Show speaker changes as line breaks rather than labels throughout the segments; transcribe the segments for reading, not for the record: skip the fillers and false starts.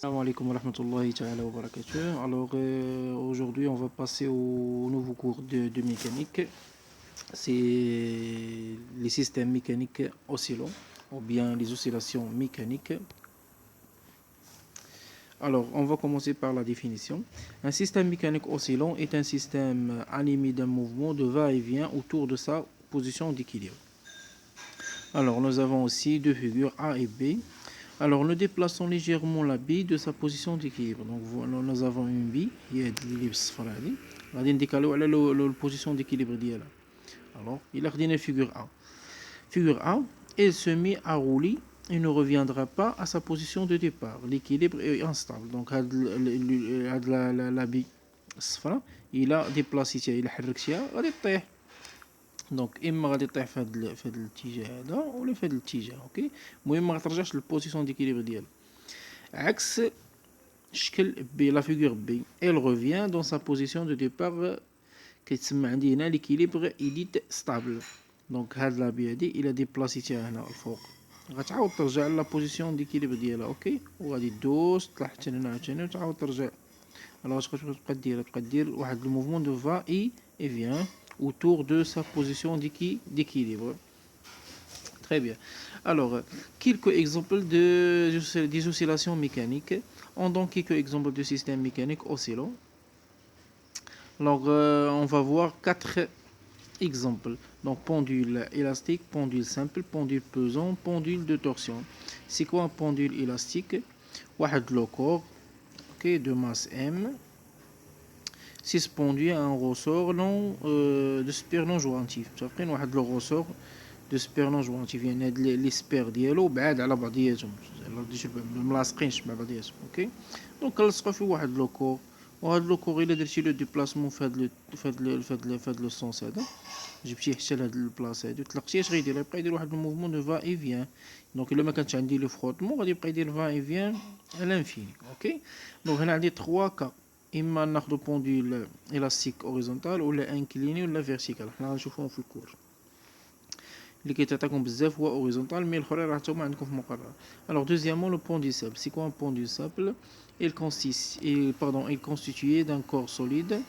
Salam alaikum wa rahmatullahi ta'ala wa barakatuh. Alors aujourd'hui on va passer au nouveau cours de mécanique. C'est les systèmes mécaniques oscillants ou bien les oscillations mécaniques. Alors on va commencer par la définition. Un système mécanique oscillant est un système animé d'un mouvement de va-et-vient autour de sa position d'équilibre. Alors nous avons aussi deux figures A et B. Alors, nous déplaçons légèrement la bille de sa position d'équilibre. Donc, voilà, nous avons une bille, il y a l'ellipse صفر هذه. غادي نديكاليو على البوزيشن d'équilibre ديالها. Alors, il a redonné figure A. Figure A, elle se met à rouler et ne reviendra pas à sa position de départ. L'équilibre est instable. Donc, la bille الصفراء إلا ديبلاسيتيها إلا حركتيها غادي تطيح. دونك اما غادي طيح في هذا الاتجاه هذا ولا في هذا الاتجاه. اوكي المهم ما غترجعش للبوزيسيون ديكيليبر ديالها عكس شكل بي لا فيغور بي elle revient dans sa position de départ كيتسمى عندي هنا ليكيليبر إليت ستابل. دونك هاد لا بي هادي الا ديبلاسيتيها هنا الفوق غتعاود ترجع لا بوزيسيون ديكيليبر ديالها. اوكي وغادي دوز تطلع حتى هنا عاوتاني وتعاود ترجع. alors اش غتبقى دير واحد الموفمون دو فا اي فيان autour de sa position d'équilibre. Très bien. Alors, quelques exemples des oscillations mécaniques. On donne quelques exemples de systèmes mécaniques oscillants. Alors, on va voir quatre exemples. Donc, pendule élastique, pendule simple, pendule pesant, pendule de torsion. C'est quoi un pendule élastique? واحد le corps, okay, de masse M, suspendu à un ressort long de spernon jointif. تفرقين واحد le ressort دو سبيرنون جوانتيف يعني هاد لي سبير ديالو بعاد على بعضياتهم ملاصقينش مع بعضياتهم. اوكي دونك كنلصقو فيه واحد لوكور وهاد لوكور الا درتي لو ديبلاسمون في هاد لو سونس هذا جبتيه حتى لهاد البلاصه هادي وطلقتيه اش غيدير يبقى يدير واحد الموفمون دو فا اي فيان. دونك الا ما كانش عندي لو فروتمون غادي يبقى يدير فا اي فيان على انفيني. اوكي دونك هنا عندي 3 كا اما ناخذ بوندول الاستيك اوريزونتال ولا انكليني ولا فيرتيكال حنا غنشوفوهم في الكور اللي كيتعطيكم بزاف هو اوريزونتال مي الاخرين راه نتوما عندكم في المقرر. alors deuxièmement le pendule simple. C'est quoi un pendule simple? Il constitué d'un corps solide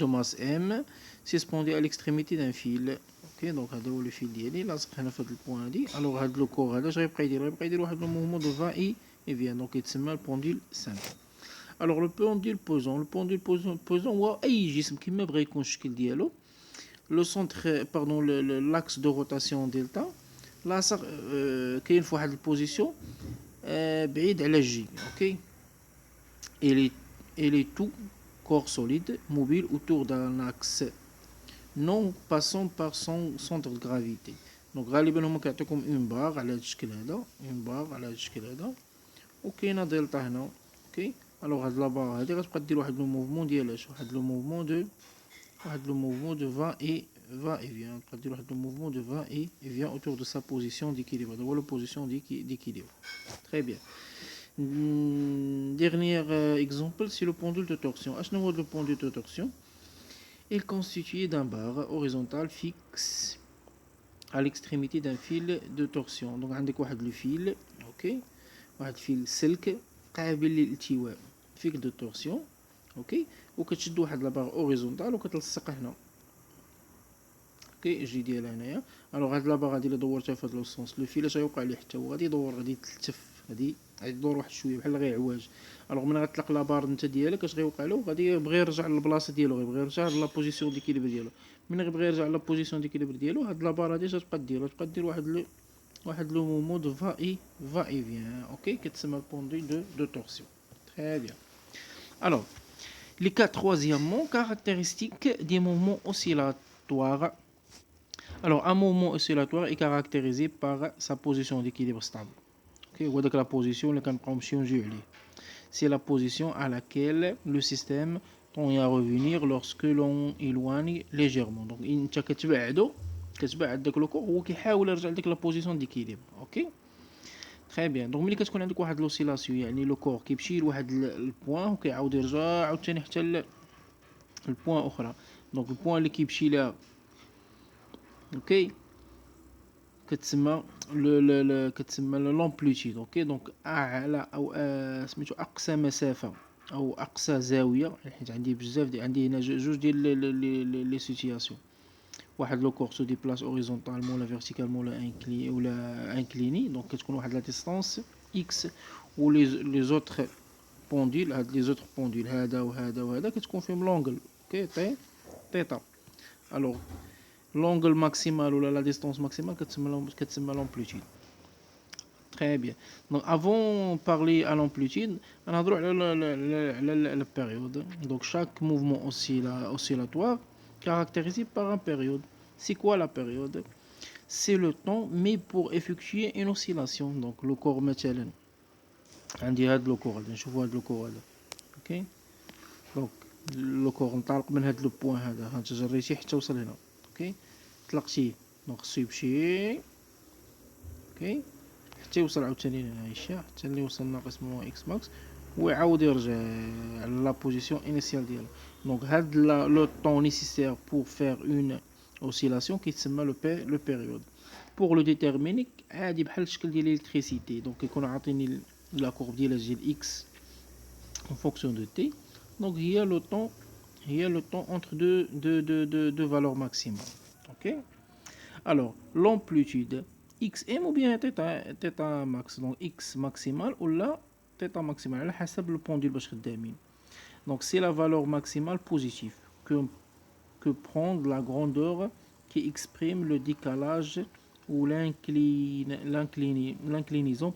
de masse M suspendu à l'extrémité d'un fil. اوكي دونك هذا هو لو فيل ديالي لاصق هنا في هذا البوان هادي. الوغ هذا لو كور هذا اش غيبقى يدير واحد لو موفمون دو فا اي فيان دونك يتسمى البوندول سامبل. alors le pendule pesant هو اي جسم كيما بغى يكون الشكل ديالو le centre pardon l'axe de rotation delta لاصق كاين في واحد البوزيسيون بعيد على جي. اوكي il est tout corps solide mobile autour d'un axe non passant par son centre de gravité. دونك غالبا هما كيعطيكم اون بار على هذا الشكل هذا اون بار على هذا الشكل هذا وكاينه دلتا هنا. اوكي الوغ هاد لا بار هادي غتبقى دير واحد لو موفمون ديال واحد لو موفمون دو va et vient. On va dire le mouvement de va et vient autour de sa position d'équilibre. Donc la position d'équilibre. Très bien. Dernier exemple, c'est le pendule de torsion. Achète-nous le pendule de torsion. Il est constitué d'un bar horizontal fixe à l'extrémité d'un fil de torsion. Donc عندك واحد le fil, ok, واحد fil سلك قابل للالتواء fil de torsion, ok, وكتشد واحد la barre horizontale وكتلصق هنا. اوكي جي ديالها هنايا. الوغ هاد لابا غادي الا دورتها في هاد لو سونس لو فيل اش غيوقع ليه حتى هو غادي يدور غادي يتلتف غادي يدور واحد شويه بحال غير عواج. الوغ ملي غتطلق لابار انت ديالك اش غيوقع له غادي يبغي يرجع للبلاصه ديالو غيبغي يرجع لا بوزيسيون ديكيليبر ديالو. ملي غيبغي يرجع لا بوزيسيون ديكيليبر ديالو هاد لابار هادي اش غتبقى دير واحد لو مومون دو فا اي فيان. اوكي كتسمى بوندول دو تورسيون. تري بيان. الوغ les cas troisièmement caractéristiques des mouvements oscillatoires. Alors, un mouvement oscillatoire est caractérisé par sa position d'équilibre stable. Okay, la position, c'est la position à laquelle le système tend à revenir lorsque l'on éloigne légèrement. Donc, انت كتبعد داك لو كور هو كيحاول يرجع لديك لا بوزيسيون ديكيليبر. اوكي تري بيان. دونك ملي كتكون عندك واحد لوسيلاسيون يعني لو كور كيمشي لواحد البوان وكيعاود يرجع عاوتاني حتى البوان اخرى. دونك البوان اللي كيمشي لها اوكي كتسمى كتسمى لامبليتيود. اوكي دونك اعلى او سميتو اقصى مسافه او اقصى زاويه، حيت عندي بزاف عندي هنا جوج ديال لي سيتياسيون. واحد لو كور سو ديبلاس اوريزونتالمون ولا فيرتيكالمون ولا انكلي ولا انكليني، دونك كتكون واحد لا ديستانس اكس، و لي زوتر بونديل، هاد لي زوتر بونديل هذا وهذا وهذا كتكون فيهم لونغل اوكي تيتا. الوغ لونغل ماكسيمال ولا لا ديستانس ماكسيمال كتسمى لامبليتيود. Très bien. Donc avant de parler à l'amplitude, on a droit à la période. Donc chaque mouvement oscillatoire caractérisé par une période. C'est quoi la période? C'est le temps mis pour effectuer une oscillation. Donc le corps مثلا عندي هذا لو كور هذا، نشوفوا هذا لو كور هذا اوكي. دونك لو كور نطلق من هذا لو بوين هذا، هانتجريتيه حتى وصل هنا اوكي، طلقتيه دونك خصو يمشي اوكي حتى يوصل عاوتاني لهنا الشيء، حتى اللي وصل ناقص موان اكس ماكس، ويعاود يرجع على لا بوزيسيون انيسيال ديالو. دونك هاد لو طون نيسيسير بور فير اون اوسيلاسيون كيتسمى لو بيريود. بور لو ديتيرميني عادي بحال الشكل ديال الالكتريسيتي، دونك كيكون عاطيني لا كورب ديال ديال اكس en fonction de t. Donc il y a le temps entre deux valeurs maximales. Ok. Alors l'amplitude xm ou bien θ max. Donc x maximal ou là θ maximal على حسب le pendule باش خدامين. Donc c'est la valeur maximale positive que prend la grandeur qui exprime le décalage ou l'inclinaison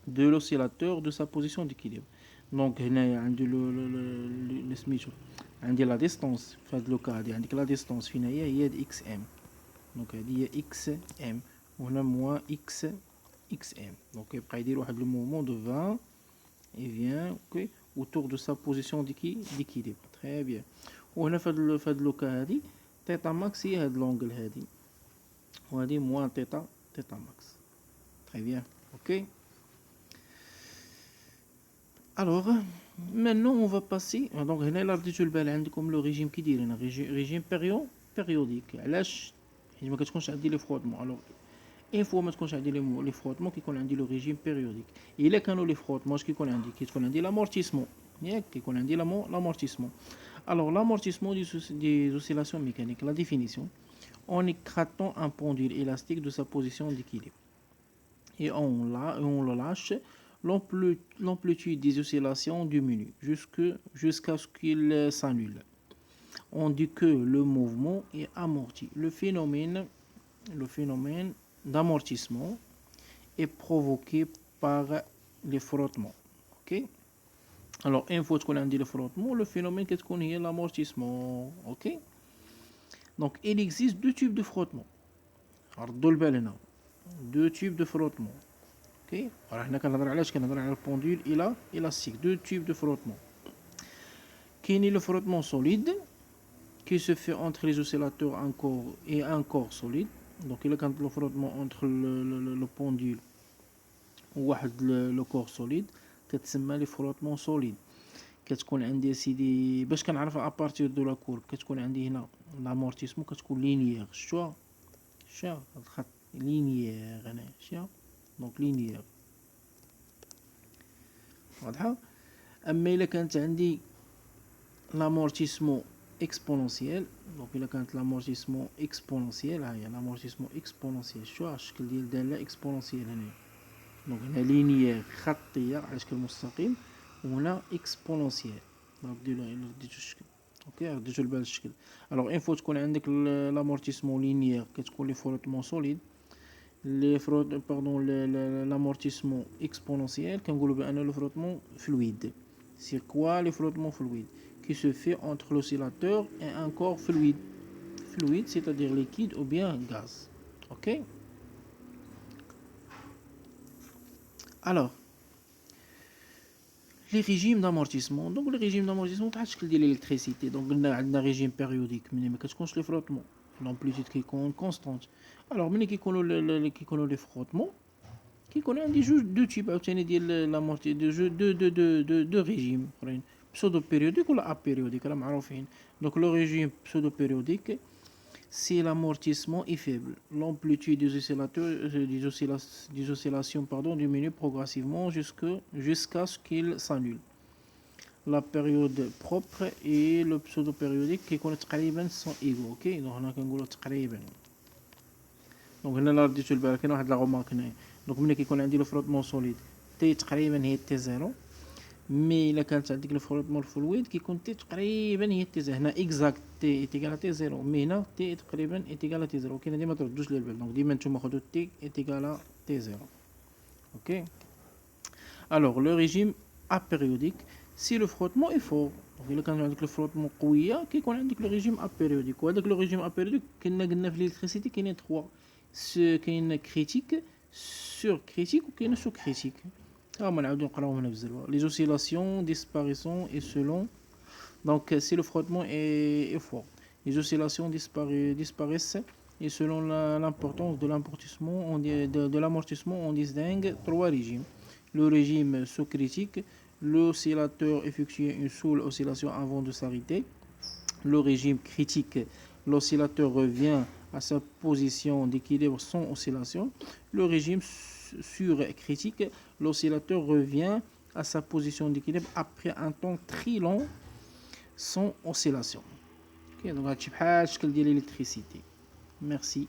de l'oscillateur de sa position d'équilibre. Donc هنا عندي لو سميتو عندي لا ديستانس في هذا لوكا هادي، عندك لا ديستانس فين هي هاد اكس ام. دونك هادي هي اكس ام وهنا موان اكس ام. دونك يبقى يدير واحد لو موفمون دو 20 et vient اوكي autour de sa position d'équilibre. Très bien. وهنا في هاد لوكا هادي تيتا ماكس هي هاد لونغل هادي، وهادي موان تيتا ماكس. Très bien. اوكي. Alors, maintenant on va passer. Donc هنا إلا رديتو البال عندكم لو ريجيم كي داير هنا ريجيم بيريوديك. علاش؟ حيت ما كتكونش عندي لي فروتمون. الوغ اين فوا ما تكونش عندي لي فروتمون كيكون عندي لو ريجيم بيريوديك. الا كانوا لي فروتمون اش كيكون عندي؟ كيكون عندي لامورتيسمون، ياك كيكون عندي l'amortissement. Alors l'amortissement des oscillations mécaniques, la définition, en écartant un pendule élastique de sa position d'équilibre et on le lâche, l'amplitude des oscillations diminue jusqu'à ce qu'il s'annule. On dit que le mouvement est amorti. Le phénomène d'amortissement est provoqué par les frottements. Ok. Alors une fois qu'on a dit le frottement, le phénomène qu'est-ce qu'on est l'amortissement. Ok. Donc il existe deux types de frottement. Deux types de frottement. Ok. Alors كنهضر على البوندول élastique. Deux types de frottement. كاين le frottement solide qui se fait entre les oscillateurs et un corps solide. Donc il y a le frottement entre le pendule ou le corps solide كتسمى لي فروتمون سوليد. كتكون عندي سيدي باش كنعرفها ابارتير دو لا كورب، كتكون عندي هنا لامورتيسمون كتكون لينيير. شتوها هاد الخط لينيير هنا شتيها، دونك لينيير واضحه. اما الا كانت عندي لامورتيسمون اكسبونونسيال، دونك الا كانت لامورتيسمون اكسبونونسيال، ها هي لامورتيسمون اكسبونونسيال. شتوها الشكل ديال داله اكسبونونسيال هنا، دونك هنا لينيير خطيه على شكل مستقيم، وهنا اكسبونونسيال. دونك رديتو الشكل اوكي، رديتو البال الشكل. الوغ اين فوا تكون عندك لامورتيسمون لينيير كتكون لي فروتمون سوليد، لي فروت باردون لامورتيسمون اكسبونونسيال كنقولوا بان لو فروتمون فلويد. سي كوا لي فروتمون فلويد qui se fait entre l'oscillateur et un corps fluide, c'est-à-dire liquide ou bien gaz. Ok. Alors les régimes d'amortissement. Donc le régime d'amortissement بحال الشكل ديال l'électricité. Donc قلنا عندنا ريجيم بيريوديك ملي ما كتكونش لي فروتمون، l'amplitude كيكون كونستانت. alors ملي كيكونوا لي فروتمون كيكون عندي جوج دو تيب عاوتاني ديال لامورتي دو ريجيم اخرين، pseudo périodique ou la apériodique, راه معروفين. Donc le régime pseudo périodique si l'amortissement est faible. L'amplitude des oscillations diminue progressivement jusqu'à ce qu'il s'annule. La période propre et le pseudo-périodique qui sont égaux. Ok, donc on a donc هنا لا رديتو البال كاين واحد لا غومارك هنايا. دونك ملي كيكون عندي لو فروتمون سوليد تي تقريبا هي تي زيرو، مي الا كانت عندك لو فروتمون فلويد كيكون تي تقريبا هي تي زيرو. هنا اكزاكت تي ايتيكال تي زيرو، مي هنا تي تقريبا ايتيكال تي زيرو. كاين هادي ما تردوش ليا البال. دونك ديما نتوما خدو تي ايتيكال تي زيرو. اوكي. Alors le régime apériodique si le frottement est fort. Donc الا كان عندك لو فروتمون قويه كيكون عندك لو ريجيم apériodique. وهذاك لو ريجيم apériodique كنا قلنا في الالكتريسيتي كاينين 3 كاين critique, surcritique ou كاين sous-critique. ما نعاودو نقراوهم هنا بزاف. Les oscillations disparaissent et selon donc si le frottement est fort, les oscillations disparaissent et selon l'importance de l'amortissement on distingue 3 régimes. Le régime sous-critique, l'oscillateur effectue une seule oscillation avant de s'arrêter. Le régime critique, l'oscillateur revient à sa position d'équilibre sans oscillation. Le régime surcritique, l'oscillateur revient à sa position d'équilibre après un temps très long sans oscillation. Ok, donc هادشي بحال الشكل ديال l'électricité. Merci.